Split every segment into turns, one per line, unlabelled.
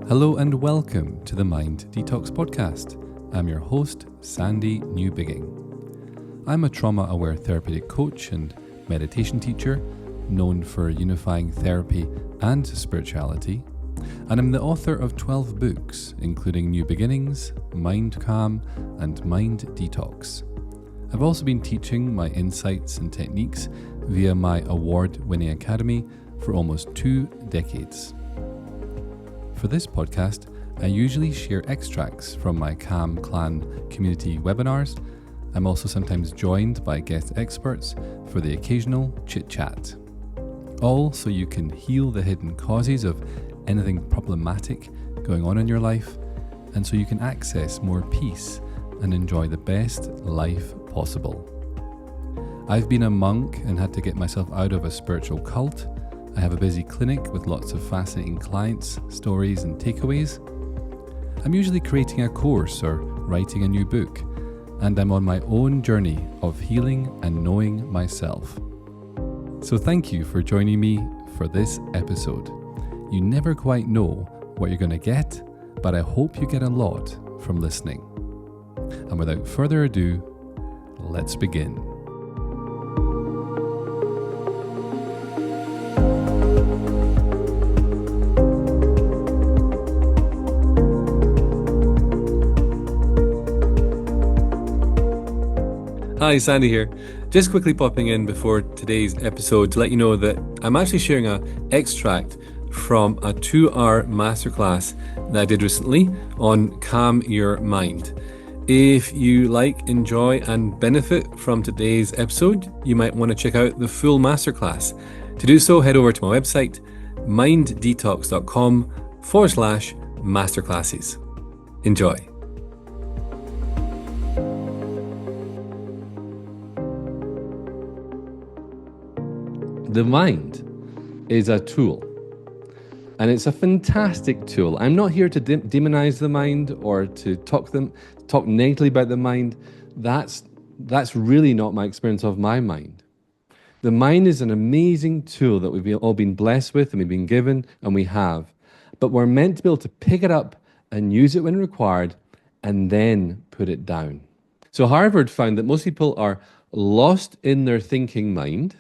Hello and welcome to the Mind Detox podcast. I'm your host, Sandy Newbigging. I'm a trauma-aware therapeutic coach and meditation teacher known for unifying therapy and spirituality, and I'm the author of 12 books, including New Beginnings, Mind Calm, and Mind Detox. I've also been teaching my insights and techniques via my award-winning academy for almost 2 decades. For this podcast, I usually share extracts from my Calm Clan community webinars. I'm also sometimes joined by guest experts for the occasional chit-chat. All so you can heal the hidden causes of anything problematic going on in your life, and so you can access more peace and enjoy the best life possible. I've been a monk and had to get myself out of a spiritual cult. I have a busy clinic with lots of fascinating clients, stories and takeaways. I'm usually creating a course or writing a new book, and I'm on my own journey of healing and knowing myself. So thank you for joining me for this episode. You never quite know what you're going to get, but I hope you get a lot from listening. And without further ado, let's begin. Hi, Sandy here. Just quickly popping in before today's episode to let you know that I'm actually sharing an extract from a 2-hour masterclass that I did recently on Calm Your Mind. If you like, enjoy, and benefit from today's episode, you might want to check out the full masterclass. To do so, head over to my website, minddetox.com/masterclasses. Enjoy. The mind is a tool, and it's a fantastic tool. I'm not here to demonize the mind or to talk negatively about the mind. That's really not my experience of my mind. The mind is an amazing tool that we've all been blessed with and we've been given and we have, but we're meant to be able to pick it up and use it when required and then put it down. So Harvard found that most people are lost in their thinking mind.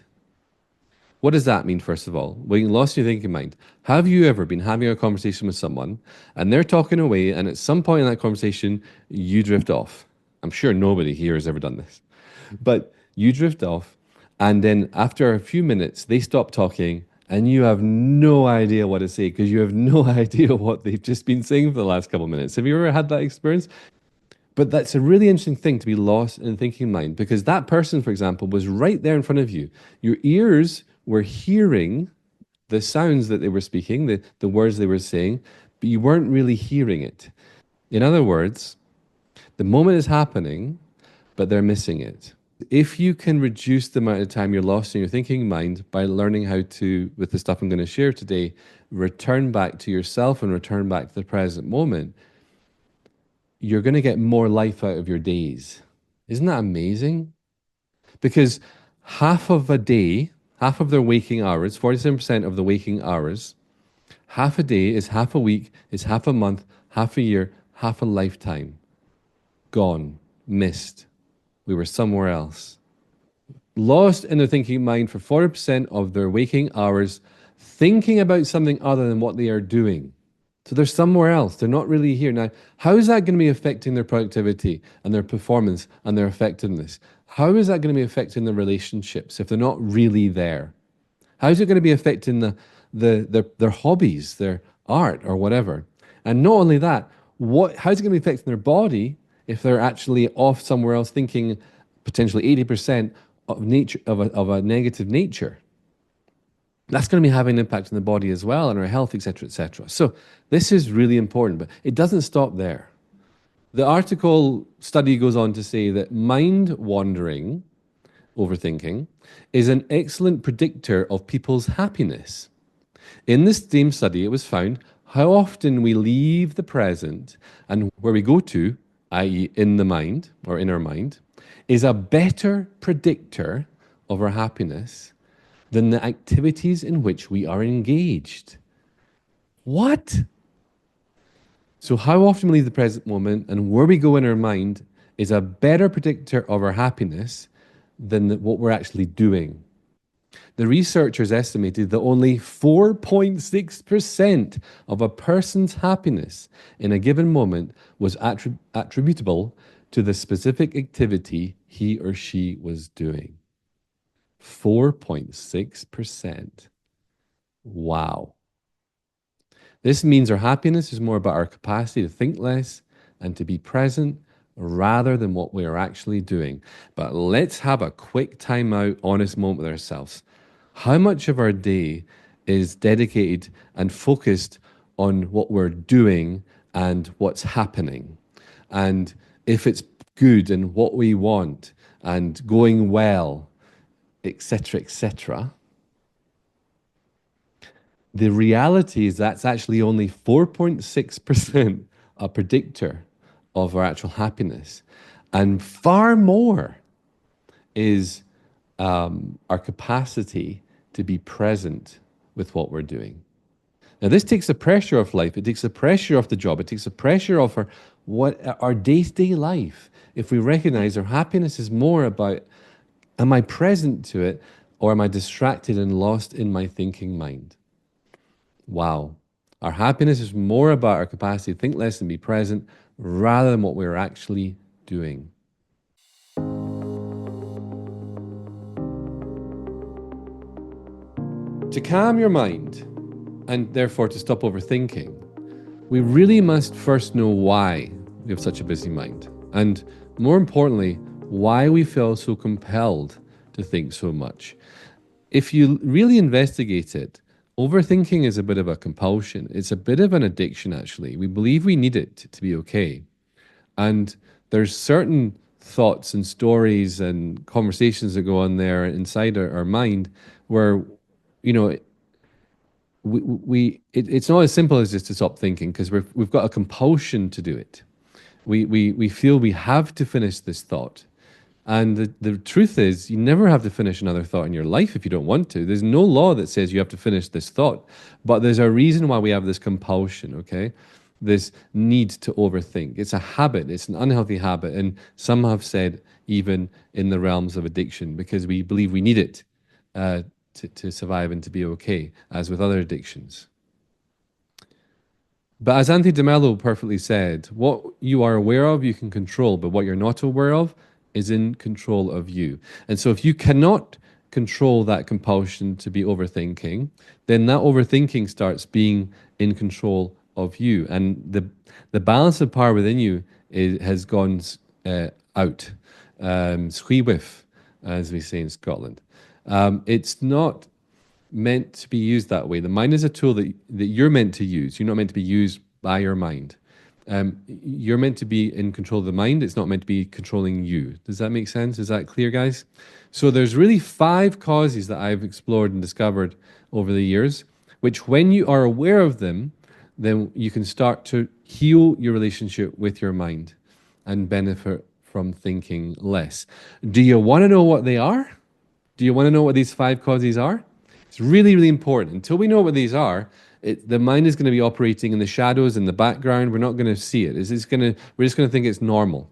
What does that mean, first of all? Being lost in your thinking mind. Have you ever been having a conversation with someone and they're talking away and at some point in that conversation, you drift off? I'm sure nobody here has ever done this. But you drift off and then after a few minutes, they stop talking and you have no idea what to say because you have no idea what they've just been saying for the last couple of minutes. Have you ever had that experience? But that's a really interesting thing to be lost in thinking mind because that person, for example, was right there in front of you. Your ears were hearing the sounds that they were speaking, the words they were saying, but you weren't really hearing it. In other words, the moment is happening, but they're missing it. If you can reduce the amount of time you're lost in your thinking mind by learning how to, with the stuff I'm going to share today, return back to yourself and return back to the present moment, you're going to get more life out of your days. Isn't that amazing? Because half of a day, half of their waking hours, 47% of the waking hours, half a day is half a week, is half a month, half a year, half a lifetime. Gone, missed. We were somewhere else. Lost in their thinking mind for 40% of their waking hours, thinking about something other than what they are doing. So they're somewhere else. They're not really here. Now, how is that going to be affecting their productivity and their performance and their effectiveness? How is that going to be affecting their relationships if they're not really there? How is it going to be affecting their hobbies, their art or whatever? And not only that, how is it going to be affecting their body if they're actually off somewhere else thinking potentially 80% of a negative nature? That's going to be having an impact on the body as well and our health, etc., etc. So this is really important, but it doesn't stop there. The article study goes on to say that mind wandering, overthinking, is an excellent predictor of people's happiness. In this same study, it was found how often we leave the present and where we go to, i.e. in the mind or in our mind, is a better predictor of our happiness than the activities in which we are engaged. What? So, how often we leave the present moment and where we go in our mind is a better predictor of our happiness than what we're actually doing. The researchers estimated that only 4.6% of a person's happiness in a given moment was attributable to the specific activity he or she was doing. 4.6%. Wow. This means our happiness is more about our capacity to think less and to be present rather than what we are actually doing. But let's have a quick time out, honest moment with ourselves. How much of our day is dedicated and focused on what we're doing and what's happening? And if it's good and what we want and going well, etc., etc. The reality is that's actually only 4.6% a predictor of our actual happiness. And far more is our capacity to be present with what we're doing. Now, this takes the pressure off life. It takes the pressure off the job. It takes the pressure off our day-to-day life. If we recognize our happiness is more about, am I present to it, or am I distracted and lost in my thinking mind? Wow. Our happiness is more about our capacity to think less and be present rather than what we're actually doing. To calm your mind and therefore to stop overthinking, we really must first know why we have such a busy mind. And more importantly, why we feel so compelled to think so much. If you really investigate it, overthinking is a bit of a compulsion. It's a bit of an addiction, actually. We believe we need it to be okay. And there's certain thoughts and stories and conversations that go on there inside our mind where, you know, it's not as simple as just to stop thinking because we've got a compulsion to do it. We feel we have to finish this thought. And the truth is, you never have to finish another thought in your life if you don't want to. There's no law that says you have to finish this thought, but there's a reason why we have this compulsion, okay? This need to overthink. It's a habit, it's an unhealthy habit. And some have said, even in the realms of addiction, because we believe we need it to survive and to be okay, as with other addictions. But as Anthony DeMello perfectly said, what you are aware of, you can control, but what you're not aware of is in control of you. And so if you cannot control that compulsion to be overthinking, then that overthinking starts being in control of you. And the balance of power within you has gone out. Schuiwif, as we say in Scotland. It's not meant to be used that way. The mind is a tool that you're meant to use. You're not meant to be used by your mind. You're meant to be in control of the mind. It's not meant to be controlling you. Does that make sense? Is that clear, guys? So there's really 5 causes that I've explored and discovered over the years, which when you are aware of them, then you can start to heal your relationship with your mind and benefit from thinking less. Do you want to know what they are? Do you want to know what these 5 causes are? It's really, really important. Until we know what these are, the mind is going to be operating in the shadows, in the background. We're not going to see it. We're just going to think it's normal.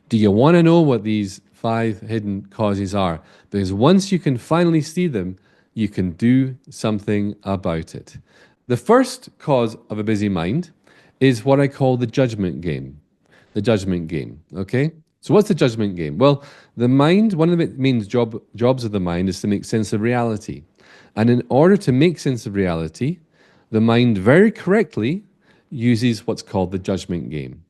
Do you want to know what these 5 hidden causes are? Because once you can finally see them, you can do something about it. The first cause of a busy mind is what I call the judgment game. The judgment game, okay? So what's the judgment game? Well, the mind, one of the main jobs of the mind is to make sense of reality. And in order to make sense of reality, the mind very correctly uses what's called the judgment game.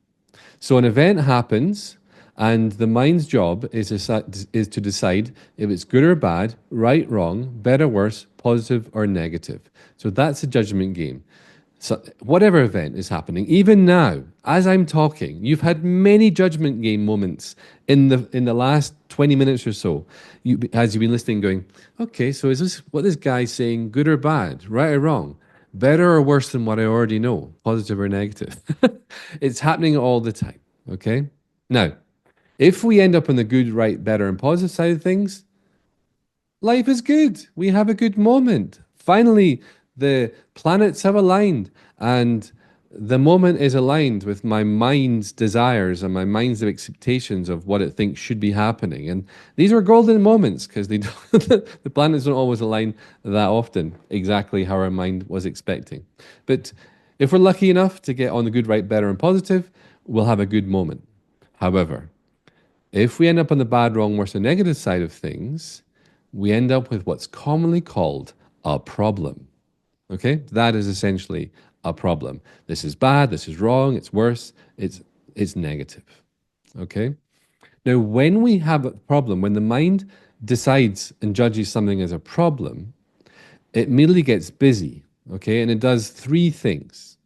So an event happens, and the mind's job is to decide if it's good or bad, right, wrong, better, worse, positive, or negative. So that's a judgment game. So whatever event is happening, even now, as I'm talking, you've had many judgment game moments in the last 20 minutes or so. As you've been listening, going, okay, so is this what this guy's saying, good or bad, right or wrong, better or worse than what I already know, positive or negative? It's happening all the time. Okay. Now, if we end up on the good, right, better, and positive side of things, life is good. We have a good moment. Finally, the planets have aligned and the moment is aligned with my mind's desires and my mind's expectations of what it thinks should be happening. And these are golden moments because they don't, the planets don't always align that often exactly how our mind was expecting. But if we're lucky enough to get on the good, right, better, and positive, we'll have a good moment. However, if we end up on the bad, wrong, worse, and negative side of things, we end up with what's commonly called a problem. Okay, that is essentially a problem. This is bad, this is wrong, it's worse, it's negative. Okay? Now, when we have a problem, when the mind decides and judges something as a problem, it immediately gets busy, okay? And it does three things.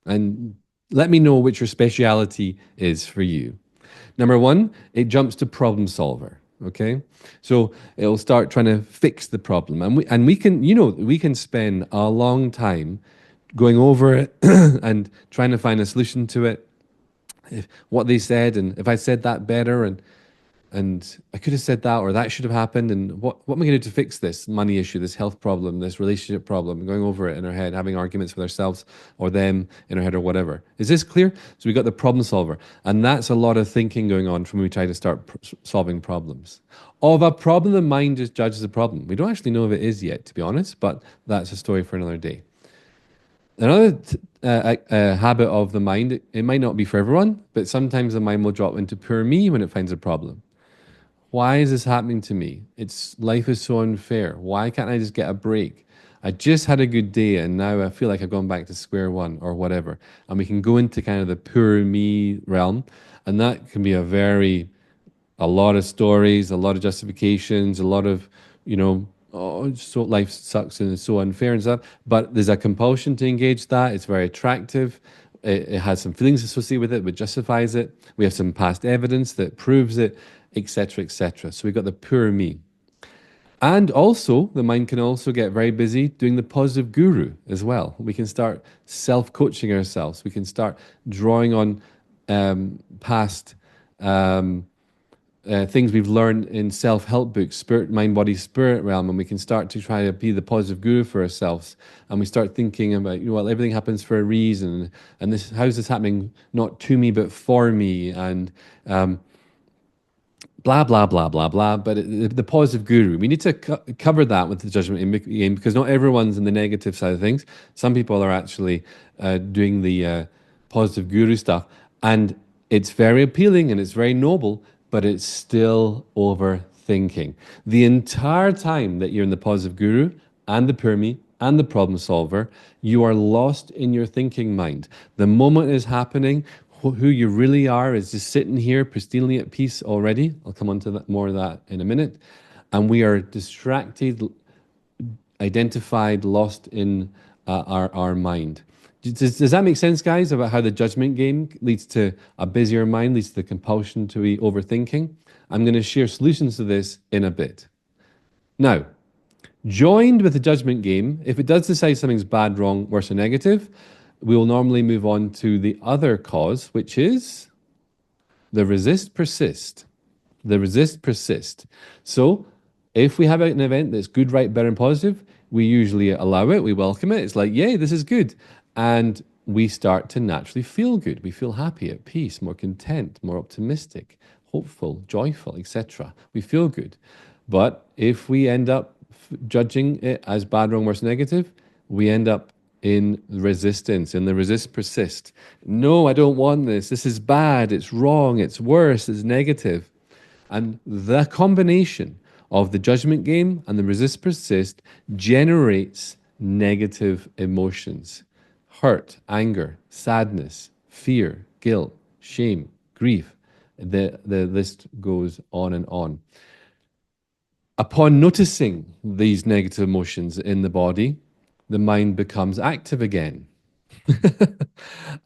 And let me know which your speciality is for you. Number one, it jumps to problem solver. Okay, so it'll start trying to fix the problem, and we can, we can spend a long time going over it and trying to find a solution to it. If, what they said, and if I said that better, and I could have said that, or that should have happened. And what am I going to do to fix this money issue, this health problem, this relationship problem? Going over it in our head, having arguments with ourselves or them in our head or whatever. Is this clear? So we got the problem solver, and that's a lot of thinking going on from when we try to start solving problems. Of a problem, the mind just judges the problem. We don't actually know if it is yet, to be honest, but that's a story for another day. Another habit of the mind, it might not be for everyone, but sometimes the mind will drop into poor me when it finds a problem. Why is this happening to me? It's life is so unfair. Why can't I just get a break? I just had a good day and now I feel like I've gone back to square one or whatever. And we can go into kind of the poor me realm. And that can be a lot of stories, a lot of justifications, a lot of, oh, so life sucks and it's so unfair and stuff. But there's a compulsion to engage that. It's very attractive. It has some feelings associated with it, but justifies it. We have some past evidence that proves it, etc., etc. So we've got the poor me. And also, the mind can also get very busy doing the positive guru as well. We can start self coaching ourselves. We can start drawing on past things we've learned in self-help books, spirit, mind, body, spirit realm, and we can start to try to be the positive guru for ourselves. And we start thinking about, well, everything happens for a reason, and this, how's this happening? Not to me, but for me, and blah blah blah blah blah. But the positive guru, we need to cover that with the judgment game because not everyone's in the negative side of things. Some people are actually doing the positive guru stuff, and it's very appealing and it's very noble, but it's still overthinking. The entire time that you're in the positive guru and the Purmi and the problem solver, you are lost in your thinking mind. The moment is happening, who you really are is just sitting here pristinely at peace already. I'll come on to that, more of that in a minute. And we are distracted, identified, lost in our mind. Does that make sense, guys, about how the judgment game leads to a busier mind, leads to the compulsion to be overthinking? I'm going to share solutions to this in a bit. Now, joined with the judgment game, if it does decide something's bad, wrong, worse, or negative, we will normally move on to the other cause, which is the resist persist. The resist persist. So if we have an event that's good, right, better, and positive, we usually allow it, we welcome it. It's like, yay, this is good. And we start to naturally feel good. We feel happy, at peace, more content, more optimistic, hopeful, joyful, etc. We feel good. But if we end up judging it as bad, wrong, worse, negative, we end up in resistance, and the resist persist. No, I don't want this. This is bad. It's wrong. It's worse. It's negative. And the combination of the judgment game and the resist persist generates negative emotions. Hurt, anger, sadness, fear, guilt, shame, grief. The list goes on and on. Upon noticing these negative emotions in the body, the mind becomes active again.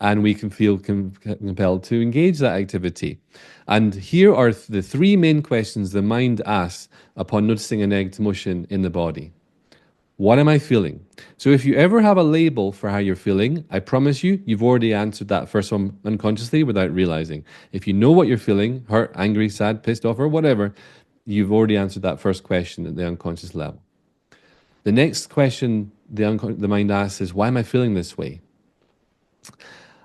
And we can feel compelled to engage that activity. And here are the three main questions the mind asks upon noticing a negative emotion in the body. What am I feeling? So if you ever have a label for how you're feeling, I promise you, you've already answered that first one unconsciously without realizing. If you know what you're feeling, hurt, angry, sad, pissed off, or whatever, you've already answered that first question at the unconscious level. The next question the mind asks is, why am I feeling this way?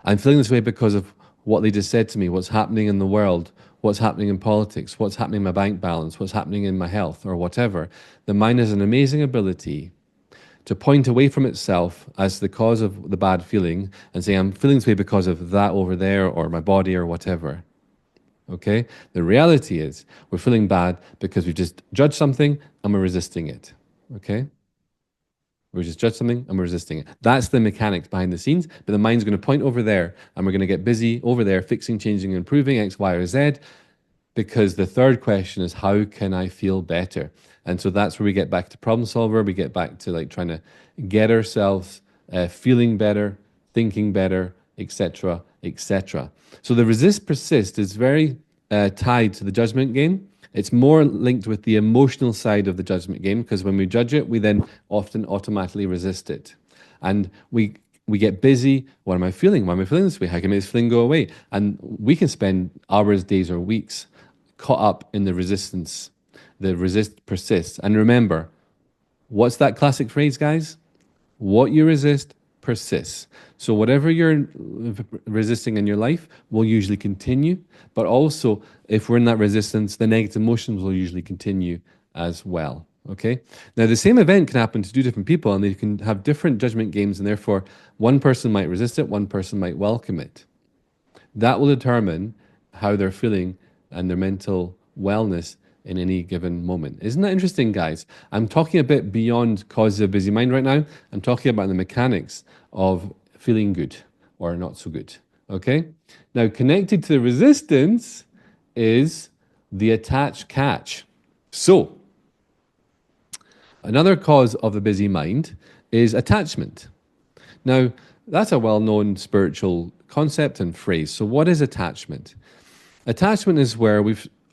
I'm feeling this way because of what they just said to me, what's happening in the world, what's happening in politics, what's happening in my bank balance, what's happening in my health, or whatever. The mind has an amazing ability to point away from itself as the cause of the bad feeling and say, I'm feeling this way because of that over there, or my body, or whatever. Okay? The reality is, we're feeling bad because we've just judged something and we're resisting it. Okay? We just judge something and we're resisting it. That's the mechanics behind the scenes. But the mind's going to point over there and we're going to get busy over there, fixing, changing, improving X, Y, or Z. Because the third question is, how can I feel better? And so that's where we get back to problem solver. We get back to like trying to get ourselves feeling better, thinking better, etc., etc. So the resist persist is very tied to the judgment game. It's more linked with the emotional side of the judgment game because when we judge it, we then often automatically resist it. And we get busy. What am I feeling? Why am I feeling this way? How can I make this feeling go away? And we can spend hours, days, or weeks caught up in the resistance. The resist persists. And remember, what's that classic phrase, guys? What you resist persists. So whatever you're resisting in your life will usually continue. But also, if we're in that resistance, the negative emotions will usually continue as well. Okay. Now, the same event can happen to two different people, and they can have different judgment games, and therefore, one person might resist it, one person might welcome it. That will determine how they're feeling and their mental wellness in any given moment. Isn't that interesting, guys? I'm talking a bit beyond causes of busy mind right now. I'm talking about the mechanics of feeling good or not so good. Okay? Now, connected to the resistance is the attach catch. So, another cause of the busy mind is attachment. Now, that's a well known spiritual concept and phrase. So, what is attachment? Attachment is where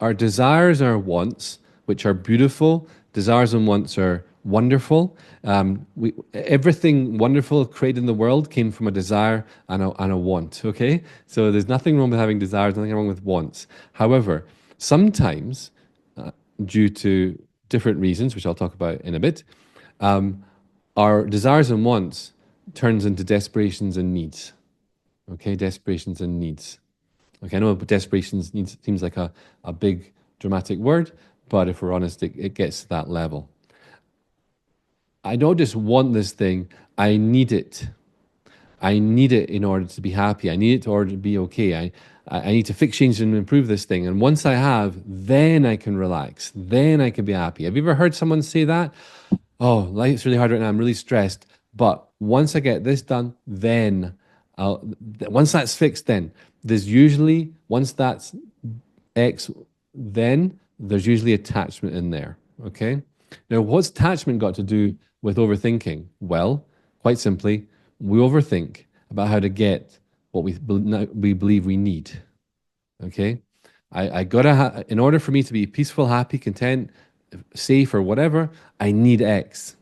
our desires and our wants, which are beautiful, desires and wants are wonderful. Everything wonderful created in the world came from a desire and a want, okay? So there's nothing wrong with having desires, nothing wrong with wants. However, sometimes, due to different reasons, which I'll talk about in a bit, our desires and wants turns into desperations and needs. Okay, desperations and needs. Okay, I know desperations needs seems like a big dramatic word, but if we're honest, it gets to that level. I don't just want this thing, I need it. I need it in order to be happy. I need it in order to be okay. I need to fix, change, and improve this thing. And once I have, then I can relax. Then I can be happy. Have you ever heard someone say that? Oh, life's really hard right now. I'm really stressed. But once I get this done, then once that's fixed, then there's usually, once that's X, then there's usually attachment in there. Okay. Now, what's attachment got to do with overthinking? Well, quite simply, we overthink about how to get what we believe we need. Okay. I gotta, in order for me to be peaceful, happy, content, safe, or whatever, I need X.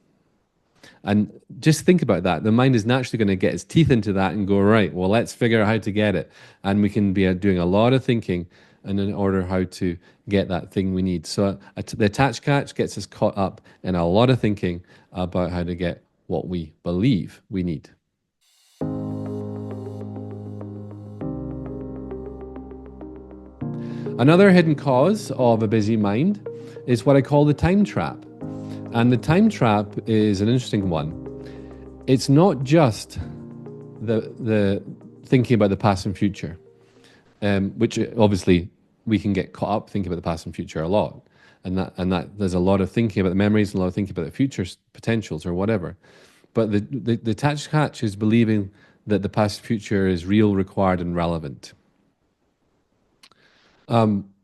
And just think about that. The mind is naturally going to get its teeth into that and go, right, well, let's figure out how to get it. And we can be doing a lot of thinking in order how to get that thing we need. So the attach catch gets us caught up in a lot of thinking about how to get what we believe we need. Another hidden cause of a busy mind is what I call the time trap. And the time trap is an interesting one. It's not just the thinking about the past and future, which obviously we can get caught up thinking about the past and future a lot. And that there's a lot of thinking about the memories and a lot of thinking about the future potentials or whatever. But the attached catch is believing that the past future is real, required, and relevant.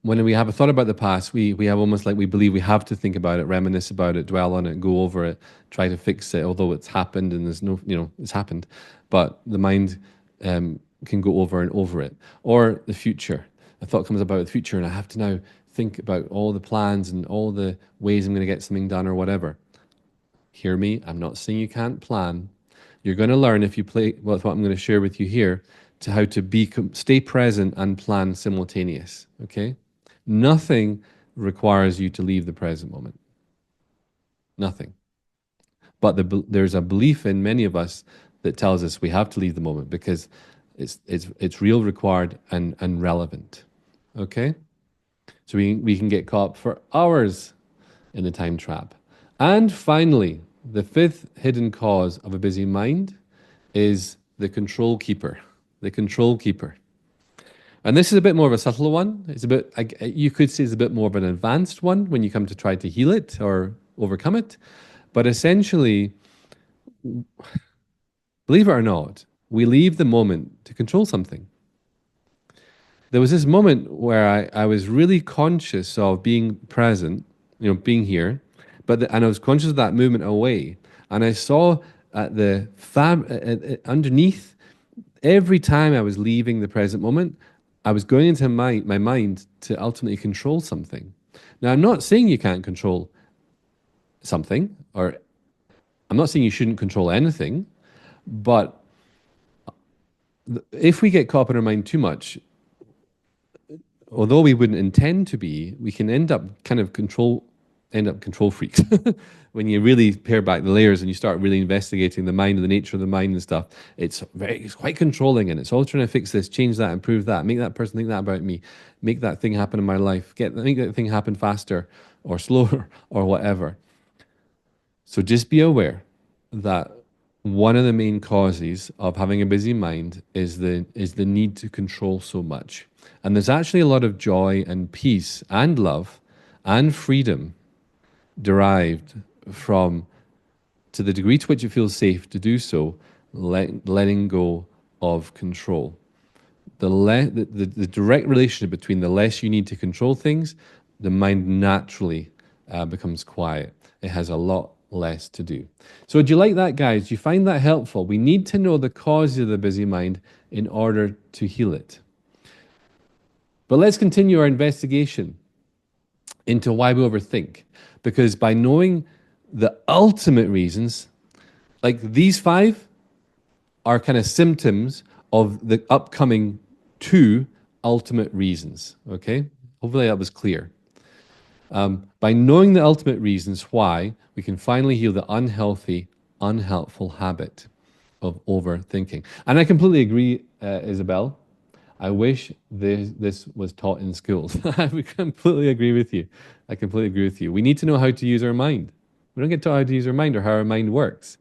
When we have a thought about the past, we have almost like we believe we have to think about it, reminisce about it, dwell on it, go over it, try to fix it, although it's happened and there's no, it's happened. But the mind can go over and over it. Or the future. A thought comes about the future and I have to now think about all the plans and all the ways I'm going to get something done or whatever. Hear me, I'm not saying you can't plan. You're going to learn if you play with what I'm going to share with you here to how to stay present and plan simultaneous, okay? Nothing requires you to leave the present moment. Nothing. But there's a belief in many of us that tells us we have to leave the moment because It's real, required, and relevant. Okay? So we can get caught up for hours in the time trap. And finally, the fifth hidden cause of a busy mind is the control keeper. The control keeper. And this is a bit more of a subtle one. It's a bit, you could say it's a bit more of an advanced one when you come to try to heal it or overcome it. But essentially, believe it or not, we leave the moment to control something. There was this moment where I was really conscious of being present, being here, and I was conscious of that movement away. And I saw at the underneath, every time I was leaving the present moment, I was going into my mind to ultimately control something. Now, I'm not saying you can't control something, or I'm not saying you shouldn't control anything, but if we get caught up in our mind too much, although we wouldn't intend to be, we can end up control freaks. When you really pare back the layers and you start really investigating the mind and the nature of the mind and stuff, it's quite controlling, and it's all trying to fix this, change that, improve that, make that person think that about me, make that thing happen in my life, make that thing happen faster or slower or whatever. So just be aware that one of the main causes of having a busy mind is the need to control so much. And there's actually a lot of joy and peace and love and freedom derived from, to the degree to which it feels safe to do so, letting go of control. The direct relationship between the less you need to control things, the mind naturally becomes quiet. It has a lot less to do. So do you like that, guys? Do you find that helpful? We need to know the cause of the busy mind in order to heal it. But let's continue our investigation into why we overthink. Because by knowing the ultimate reasons, like these five are kind of symptoms of the upcoming two ultimate reasons. Okay? Hopefully that was clear. By knowing the ultimate reasons why, we can finally heal the unhealthy, unhelpful habit of overthinking. And I completely agree, Isabel. I wish this was taught in schools. I completely agree with you. I completely agree with you. We need to know how to use our mind. We don't get taught how to use our mind or how our mind works.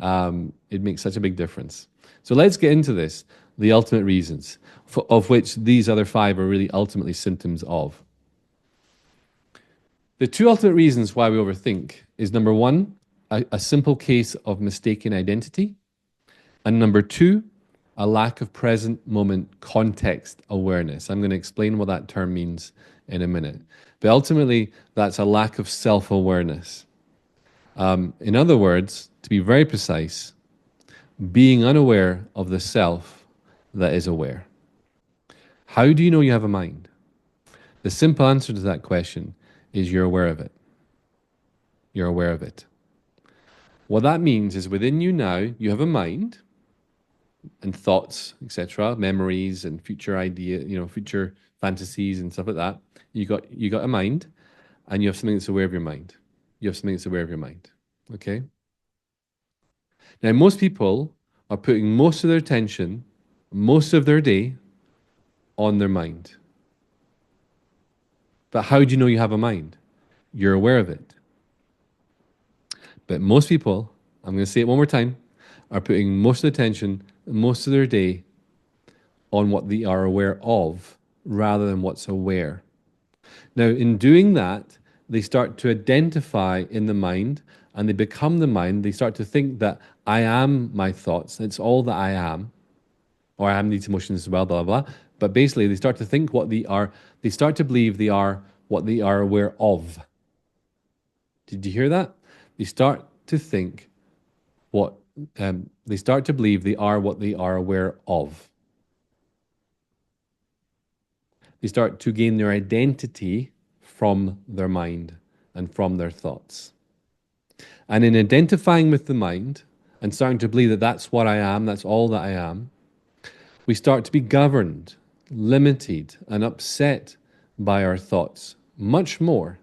It makes such a big difference. So let's get into this, the ultimate reasons, of which these other five are really ultimately symptoms of. The two ultimate reasons why we overthink is number one, a simple case of mistaken identity, and number two, a lack of present moment context awareness. I'm going to explain what that term means in a minute. But ultimately, that's a lack of self-awareness. In other words, to be very precise, being unaware of the self that is aware. How do you know you have a mind? The simple answer to that question is you're aware of it. You're aware of it. What that means is within you now, you have a mind and thoughts, etc., memories and future future fantasies and stuff like that. You got a mind, and you have something that's aware of your mind. You have something that's aware of your mind. Okay? Now, most people are putting most of their attention, most of their day on their mind. But how do you know you have a mind? You're aware of it. But most people, I'm going to say it one more time, are putting most of the attention, most of their day on what they are aware of rather than what's aware. Now, in doing that, they start to identify in the mind and they become the mind. They start to think that I am my thoughts. It's all that I am, or I am these emotions as well, blah, blah, blah. But basically, they start to think what they are. They start to believe they are what they are aware of. Did you hear that? They start to think they start to believe they are what they are aware of. They start to gain their identity from their mind and from their thoughts. And in identifying with the mind and starting to believe that that's what I am, that's all that I am, we start to be governed, limited, and upset by our thoughts much more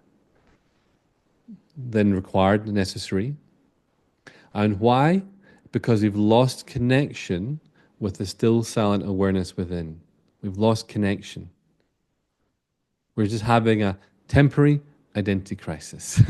than required, necessary. And why? Because we've lost connection with the still silent awareness within. We've lost connection. We're just having a temporary identity crisis.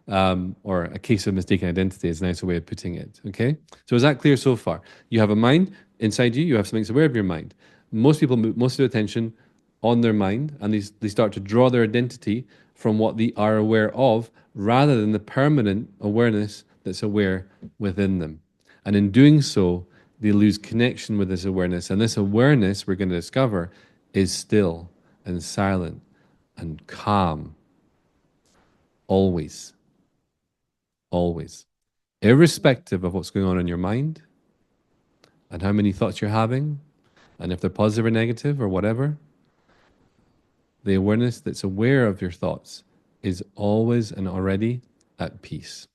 Or a case of mistaken identity is a nicer way of putting it. Okay. So is that clear so far? You have a mind inside you, you have something that's aware of your mind. Most people move most of their attention on their mind, and they start to draw their identity from what they are aware of rather than the permanent awareness that's aware within them. And in doing so, they lose connection with this awareness. And this awareness, we're going to discover, is still and silent and calm. Always. Always. Irrespective of what's going on in your mind and how many thoughts you're having, and if they're positive or negative or whatever, the awareness that's aware of your thoughts is always and already at peace.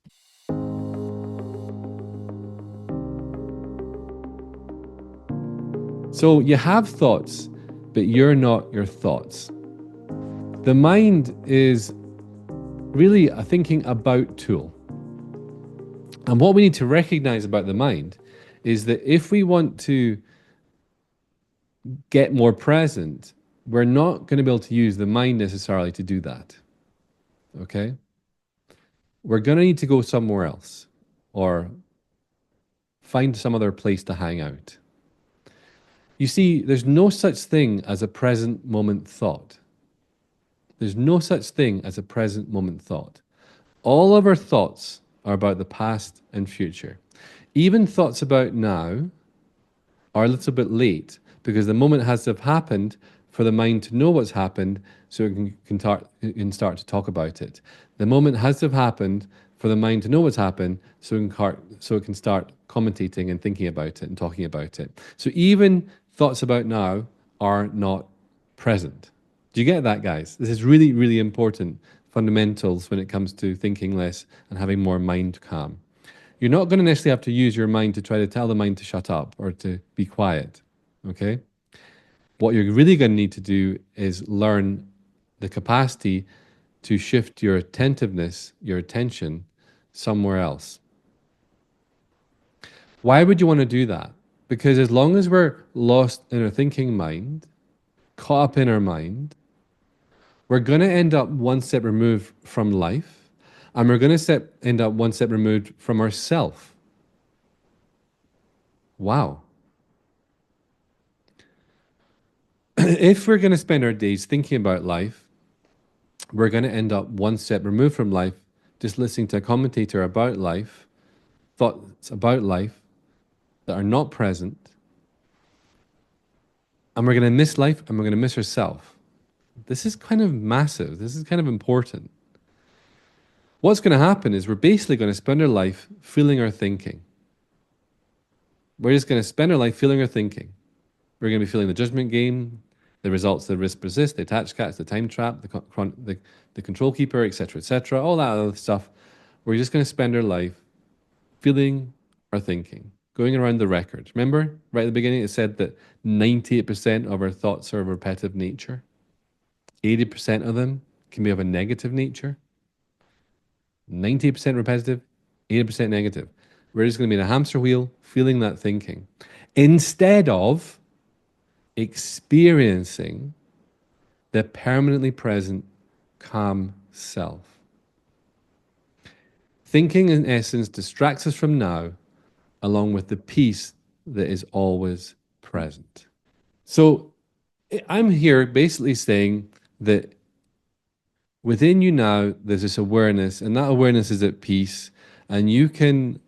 So you have thoughts, but you're not your thoughts. The mind is really a thinking about tool. And what we need to recognize about the mind is that if we want to get more present, we're not going to be able to use the mind necessarily to do that. Okay? We're going to need to go somewhere else or find some other place to hang out. You see, there's no such thing as a present moment thought. There's no such thing as a present moment thought. All of our thoughts are about the past and future. Even thoughts about now are a little bit late because the moment has to have happened for the mind to know what's happened so it can start to talk about it. The moment has to have happened for the mind to know what's happened so it can start commentating and thinking about it and talking about it. So even thoughts about now are not present. Do you get that, guys? This is really, really important fundamentals when it comes to thinking less and having more mind calm. You're not going to necessarily have to use your mind to try to tell the mind to shut up or to be quiet, okay? What you're really going to need to do is learn the capacity to shift your attentiveness, your attention, somewhere else. Why would you want to do that? Because as long as we're lost in our thinking mind, caught up in our mind, we're going to end up one step removed from life, and we're going to end up one step removed from ourself. Wow. If we're going to spend our days thinking about life, we're going to end up one step removed from life, just listening to a commentator about life, thoughts about life that are not present, and we're going to miss life and we're going to miss ourselves. This is kind of massive. This is kind of important. What's going to happen is we're basically going to spend our life feeling our thinking. We're just going to spend our life feeling our thinking. We're going to be feeling the judgment game, the results, the risk persist, the attached cats, the time trap, the control keeper, etc., all that other stuff. We're just going to spend our life feeling our thinking, going around the record. Remember, right at the beginning, it said that 98% of our thoughts are of repetitive nature. 80% of them can be of a negative nature. 90% repetitive, 80% negative. We're just going to be in a hamster wheel feeling that thinking instead of experiencing the permanently present calm self. Thinking, in essence, distracts us from now, along with the peace that is always present. So I'm here basically saying that within you now, there's this awareness, and that awareness is at peace, and you can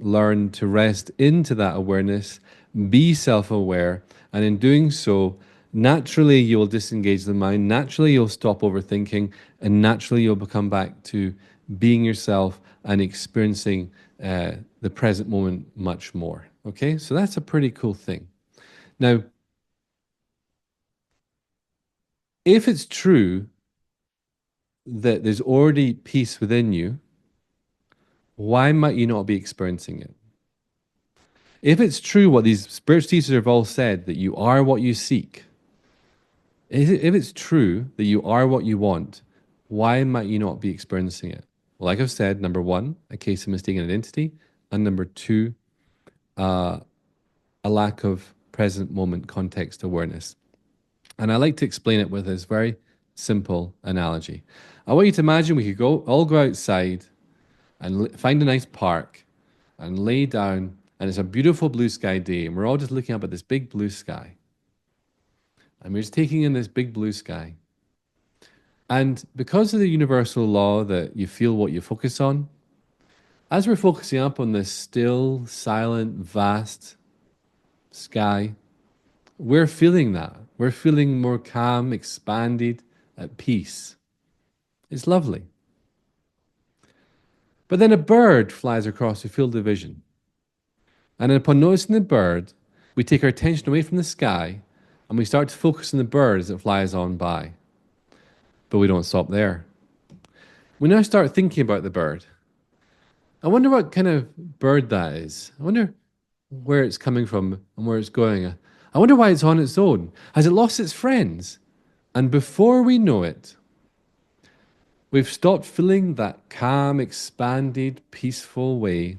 learn to rest into that awareness, be self-aware, and in doing so, naturally you'll disengage the mind, naturally you'll stop overthinking, and naturally you'll become back to being yourself and experiencing the present moment much more. Okay, so that's a pretty cool thing. Now, if it's true that there's already peace within you, why might you not be experiencing it? If it's true what these spiritual teachers have all said, that you are what you seek, if it's true that you are what you want, why might you not be experiencing it? Well, like I've said, number one, a case of mistaken identity, and number two, a a lack of present moment context awareness. And I like to explain it with this very simple analogy. I want you to imagine we could go outside and find a nice park and lay down, and it's a beautiful blue sky day, and we're all just looking up at this big blue sky. And we're just taking in this big blue sky. And because of the universal law that you feel what you focus on, as we're focusing up on this still, silent, vast sky, we're feeling that. We're feeling more calm, expanded, at peace. It's lovely. But then a bird flies across the field of vision. And then upon noticing the bird, we take our attention away from the sky and we start to focus on the bird as it flies on by. But we don't stop there. We now start thinking about the bird. I wonder what kind of bird that is. I wonder where it's coming from and where it's going. I wonder why it's on its own. Has it lost its friends? And before we know it, we've stopped feeling that calm, expanded, peaceful way,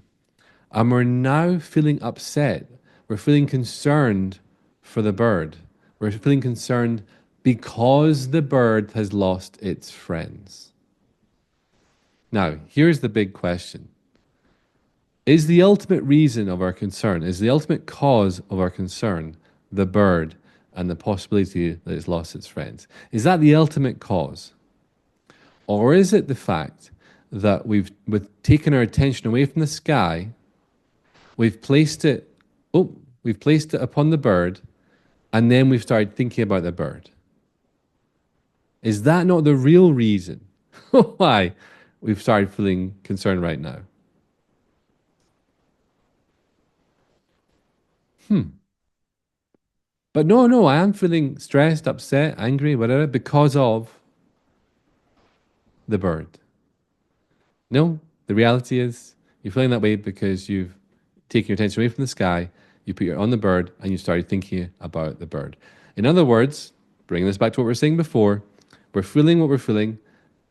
and we're now feeling upset. We're feeling concerned for the bird. We're feeling concerned because the bird has lost its friends. Now, here's the big question. Is the ultimate reason of our concern, is the ultimate cause of our concern, the bird and the possibility that it's lost its friends? Is that the ultimate cause? Or is it the fact that we've taken our attention away from the sky, we've placed it upon the bird, and then we've started thinking about the bird? Is that not the real reason why we've started feeling concerned right now? But no, I am feeling stressed, upset, angry, whatever, because of the bird. No, the reality is you're feeling that way because you've taken your attention away from the sky, you put it on the bird, and you started thinking about the bird. In other words, bringing this back to what we were saying before, we're feeling what we're feeling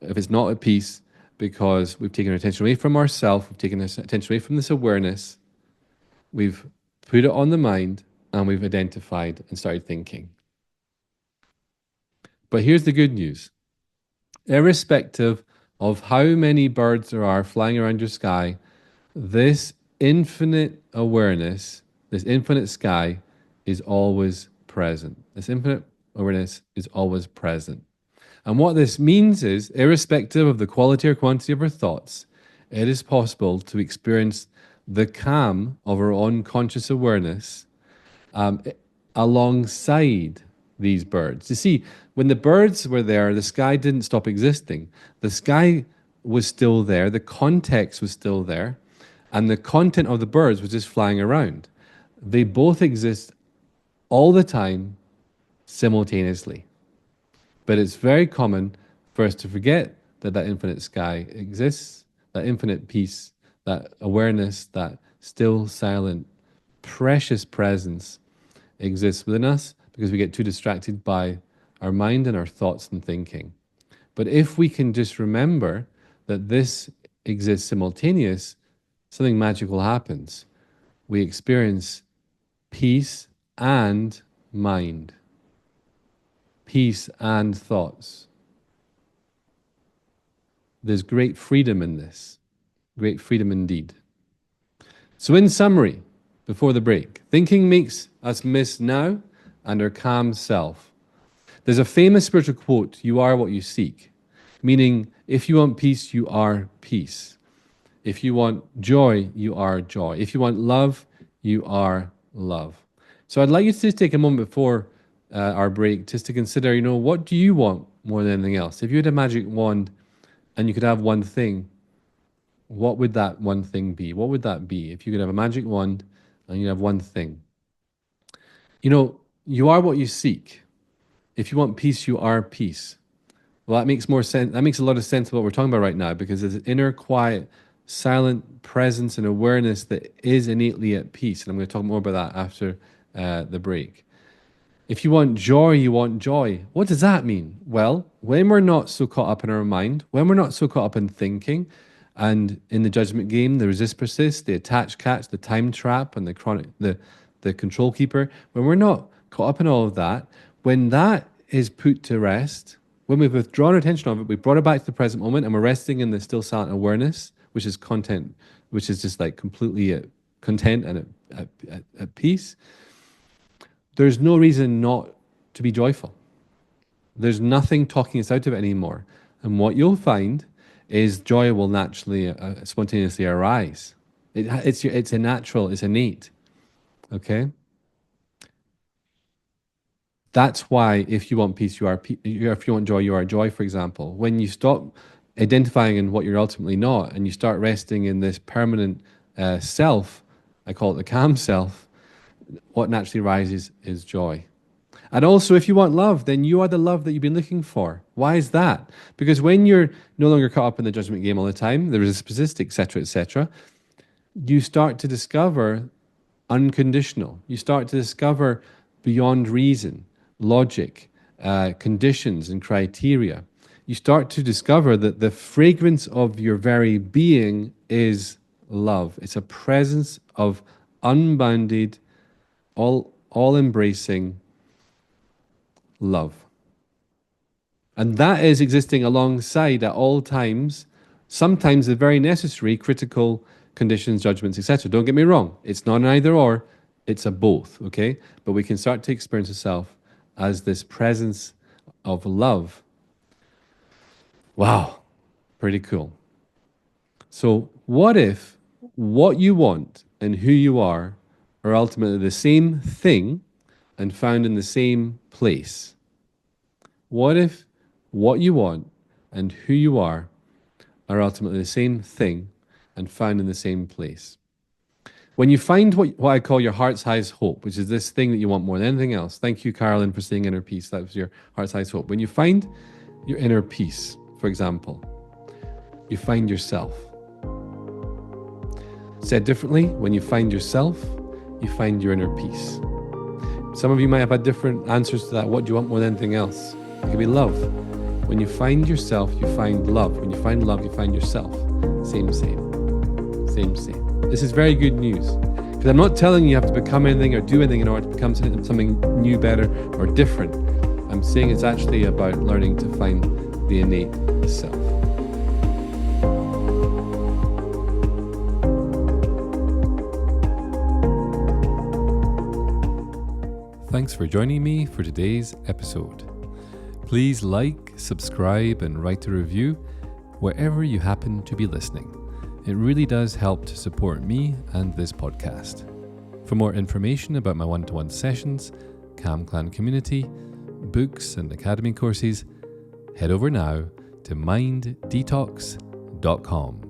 if it's not at peace because we've taken our attention away from ourselves, we've taken our attention away from this awareness, we've put it on the mind, and we've identified and started thinking. But here's the good news. Irrespective of how many birds there are flying around your sky, this infinite awareness, this infinite sky is always present. This infinite awareness is always present. And what this means is, irrespective of the quality or quantity of our thoughts, it is possible to experience the calm of our own conscious awareness alongside these birds. You see, when the birds were there, the sky didn't stop existing. The sky was still there, the context was still there, and the content of the birds was just flying around. They both exist all the time, simultaneously. But it's very common for us to forget that that infinite sky exists, that infinite peace, that awareness, that still, silent, precious presence exists within us because we get too distracted by our mind and our thoughts and thinking. But if we can just remember that this exists simultaneous, something magical happens. We experience peace and mind, peace and thoughts. There's great freedom in this, great freedom indeed. So in summary, before the break, thinking makes us miss now and our calm self. There's a famous spiritual quote, "You are what you seek," meaning if you want peace, you are peace. If you want joy, you are joy. If you want love, you are love. So I'd like you to just take a moment before our break just to consider, what do you want more than anything else? If you had a magic wand and you could have one thing, what would that one thing be? What would that be if you could have a magic wand and you have one thing? You are what you seek. If you want peace, you are peace. Well, that makes more sense. That makes a lot of sense of what we're talking about right now, because there's an inner, quiet, silent presence and awareness that is innately at peace. And I'm going to talk more about that after the break. If you want joy, you want joy. What does that mean? Well, when we're not so caught up in our mind, when we're not so caught up in thinking, and in the judgment game, the resist, persist, the attach, catch, the time trap, and the the control keeper, when we're not caught up in all of that, when that is put to rest, when we've withdrawn our attention of it, we've brought it back to the present moment, and we're resting in the still silent awareness, which is content, which is just like completely content and at peace. There's no reason not to be joyful. There's nothing talking us out of it anymore. And what you'll find is joy will naturally, spontaneously arise. It's a natural, it's innate. Okay? That's why if you want peace, if you want joy, you are joy, for example. When you stop identifying in what you're ultimately not, and you start resting in this permanent self, I call it the calm self, what naturally rises is joy. And also, if you want love, then you are the love that you've been looking for. Why is that? Because when you're no longer caught up in the judgment game all the time, the resistic, etc., you start to discover unconditional. You start to discover beyond reason, logic, conditions and criteria. You start to discover that the fragrance of your very being is love. It's a presence of unbounded, all-embracing love. And that is existing alongside at all times, sometimes the very necessary critical conditions, judgments, etc. Don't get me wrong. It's not an either or, it's a both, okay? But we can start to experience ourselves as this presence of love. Wow, pretty cool. So what if what you want and who you are ultimately the same thing and found in the same place? What if what you want and who you are ultimately the same thing and found in the same place? When you find what I call your heart's highest hope, which is this thing that you want more than anything else. Thank you, Carolyn, for saying inner peace. That was your heart's highest hope. When you find your inner peace, for example, you find yourself. Said differently, when you find yourself, you find your inner peace. Some of you might have had different answers to that. What do you want more than anything else? It could be love. When you find yourself, you find love. When you find love, you find yourself. Same. This is very good news. Because I'm not telling you have to become anything or do anything in order to become something new, better, or different. I'm saying it's actually about learning to find the innate self. Thanks for joining me for today's episode. Please like, subscribe, and write a review wherever you happen to be listening. It really does help to support me and this podcast. For more information about my one-to-one sessions, Calm Clan community, books, and academy courses, head over now to minddetox.com.